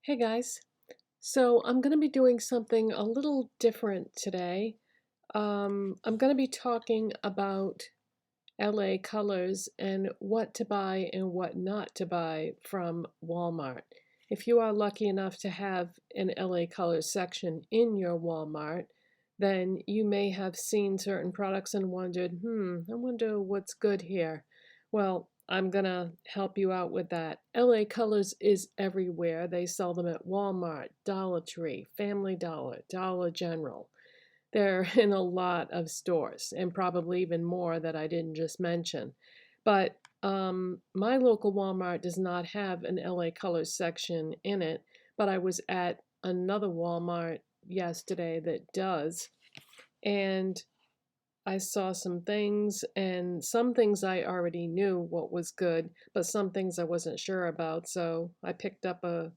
Hey guys, so I'm going to be doing something a little different today. I'm going to be talking about LA colors and what to buy and what not to buy from Walmart. If you are lucky enough to have an LA colors section in your Walmart, then you may have seen certain products and wondered, I wonder what's good here. Well, I'm gonna help you out with that. LA Colors is everywhere. They sell them at Walmart, Dollar Tree, Family Dollar, Dollar General. They're in a lot of stores and probably even more that I didn't just mention. But my local Walmart does not have an LA Colors section in it, but I was at another Walmart yesterday that does. And I saw some things, and some things I already knew what was good, but some things I wasn't sure about. So I picked up a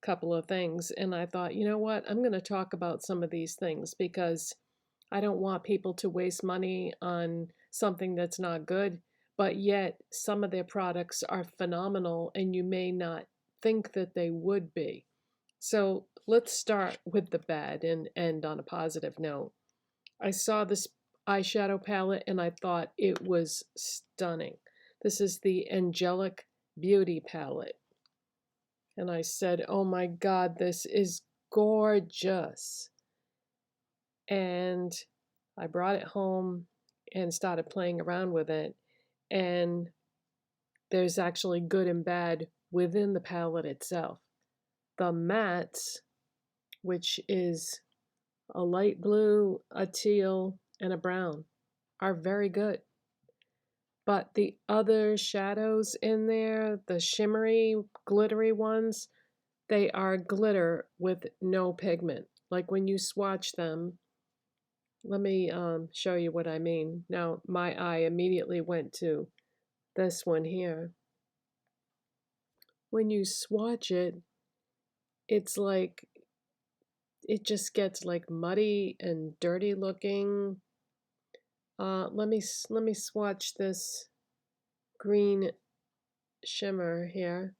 couple of things and I thought, you know what? I'm going to talk about some of these things because I don't want people to waste money on something that's not good, but yet some of their products are phenomenal and you may not think that they would be. So let's start with the bad and end on a positive note. I saw this eyeshadow palette and I thought it was stunning. This is the Angelic Beauty palette. And I said, oh my God, this is gorgeous. And I brought it home and started playing around with it. And there's actually good and bad within the palette itself. The mattes, which is a light blue, a teal, and a brown, are very good. But the other shadows in there, the shimmery, glittery ones, they are glitter with no pigment. Like when you swatch them, let me show you what I mean. Now, my eye immediately went to this one here. When you swatch it, it's like, it just gets like muddy and dirty looking. Let me swatch this green shimmer here.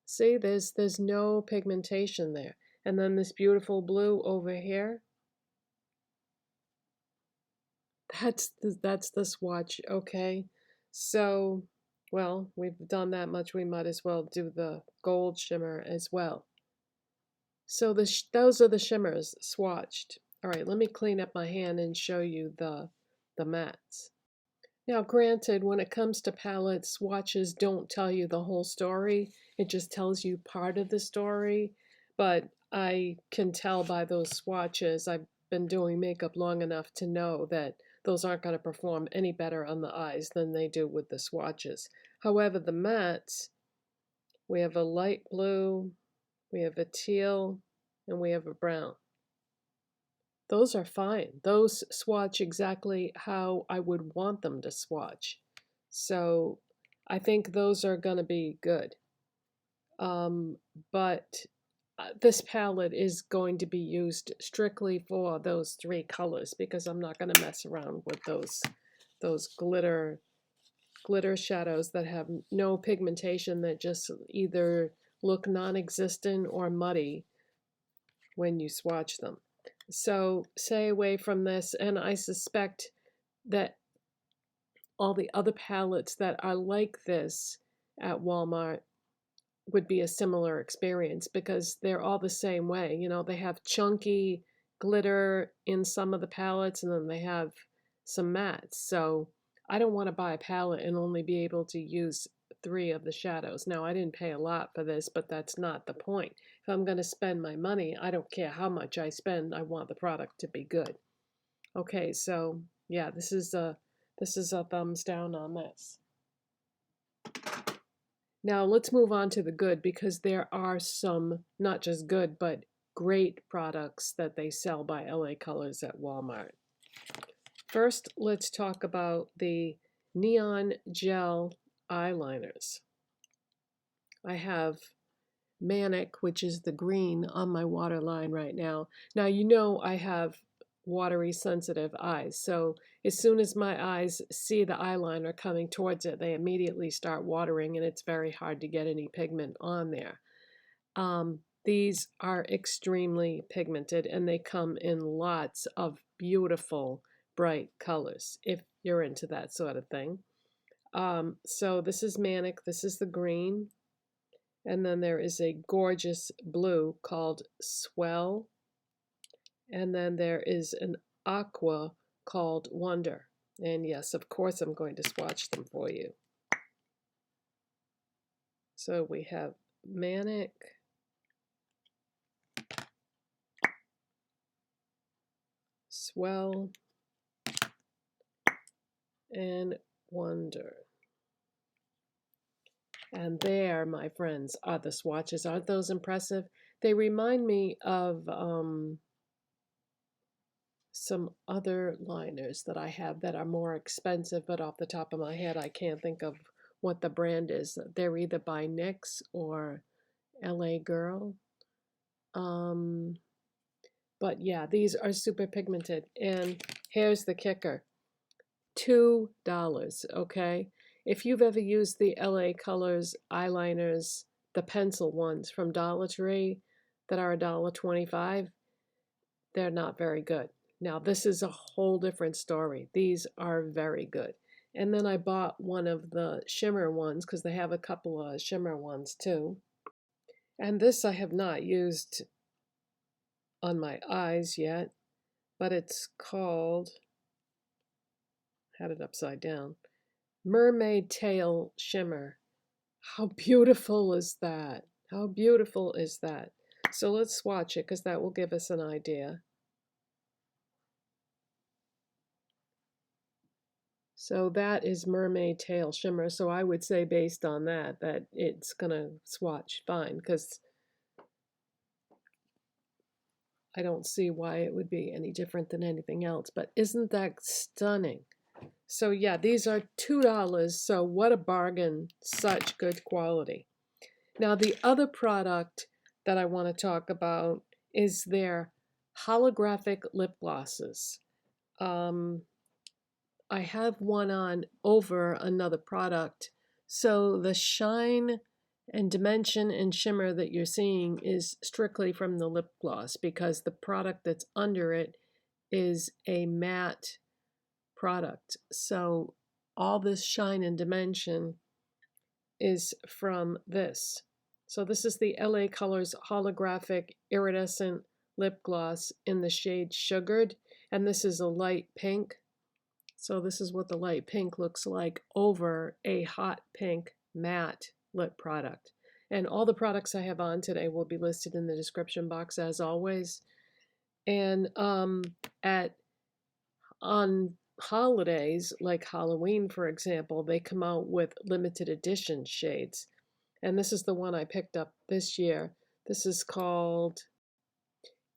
See, there's no pigmentation there. And then this beautiful blue over here. That's the swatch, okay? So, well, we've done that much, we might as well do the gold shimmer as well. So those are the shimmers swatched. All right, let me clean up my hand and show you the mattes. Now, granted, when it comes to palettes, swatches don't tell you the whole story. It just tells you part of the story. But I can tell by those swatches, I've been doing makeup long enough to know that those aren't going to perform any better on the eyes than they do with the swatches. However, the mattes, we have a light blue, we have a teal, and we have a brown. Those are fine. Those swatch exactly how I would want them to swatch. So I think those are going to be good. But this palette is going to be used strictly for those three colors because I'm not going to mess around with those glitter shadows that have no pigmentation, that just either look non-existent or muddy when you swatch them. So stay away from this, and I suspect that all the other palettes that are like this at Walmart would be a similar experience because they're all the same way. You know, they have chunky glitter in some of the palettes and then they have some mattes. So I don't want to buy a palette and only be able to use three of the shadows. Now, I didn't pay a lot for this, but that's not the point. If I'm going to spend my money, I don't care how much I spend. I want the product to be good. Okay, so yeah, this is a thumbs down on this. Now let's move on to the good because there are some, not just good, but great products that they sell by LA Colors at Walmart. First, let's talk about the Neon Gel eyeliners. I have Manic, which is the green, on my waterline right now. Now, you know I have watery sensitive eyes, so as soon as my eyes see the eyeliner coming towards it, they immediately start watering and it's very hard to get any pigment on there. These are extremely pigmented and they come in lots of beautiful bright colors if you're into that sort of thing. So this is Manic, this is the green, and then there is a gorgeous blue called Swell, and then there is an aqua called Wonder. And yes, of course I'm going to swatch them for you. So we have Manic, Swell, and Wonder. And there, my friends, are the swatches. Aren't those impressive? They remind me of some other liners that I have that are more expensive, but off the top of my head, I can't think of what the brand is. They're either by NYX or LA Girl. But yeah, these are super pigmented. And here's the kicker. $2, okay? If you've ever used the LA Colors eyeliners, the pencil ones from Dollar Tree that are $1.25, they're not very good. Now, this is a whole different story. These are very good. And then I bought one of the shimmer ones because they have a couple of shimmer ones too. And this I have not used on my eyes yet, but it's called, had it upside down, Mermaid Tail Shimmer. How beautiful is that? How beautiful is that? So let's swatch it because that will give us an idea. So that is Mermaid Tail Shimmer. So I would say based on that, that it's going to swatch fine because I don't see why it would be any different than anything else. But isn't that stunning? So yeah, these are $2. So what a bargain. Such good quality. Now the other product that I want to talk about is their holographic lip glosses. I have one on over another product. So the shine and dimension and shimmer that you're seeing is strictly from the lip gloss because the product that's under it is a matte product. So all this shine and dimension is from this. So this is the LA Colors Holographic Iridescent Lip Gloss in the shade Sugared, and this is a light pink. So this is what the light pink looks like over a hot pink matte lip product. And all the products I have on today will be listed in the description box as always. And on holidays like Halloween, for example, they come out with limited edition shades. And this is the one I picked up this year. This is called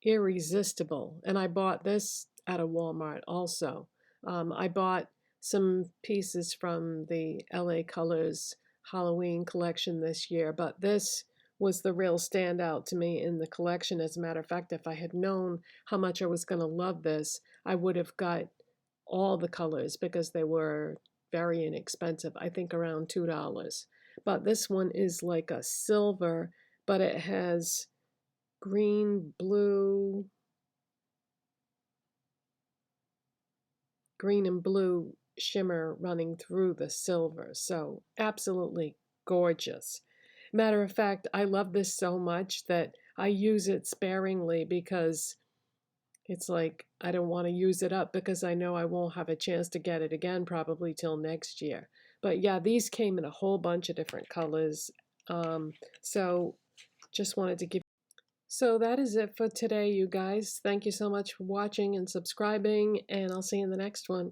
Irresistible. And I bought this at a Walmart also. I bought some pieces from the LA Colors Halloween collection this year, but this was the real standout to me in the collection. As a matter of fact, if I had known how much I was going to love this, I would have got all the colors because they were very inexpensive. I think around $2. But this one is like a silver, but it has green, blue, green and blue shimmer running through the silver. So absolutely gorgeous. Matter of fact, I love this so much that I use it sparingly because it's like I don't want to use it up because I know I won't have a chance to get it again probably till next year. But yeah, these came in a whole bunch of different colors. So just wanted to give. So that is it for today, you guys. Thank you so much for watching and subscribing, and I'll see you in the next one.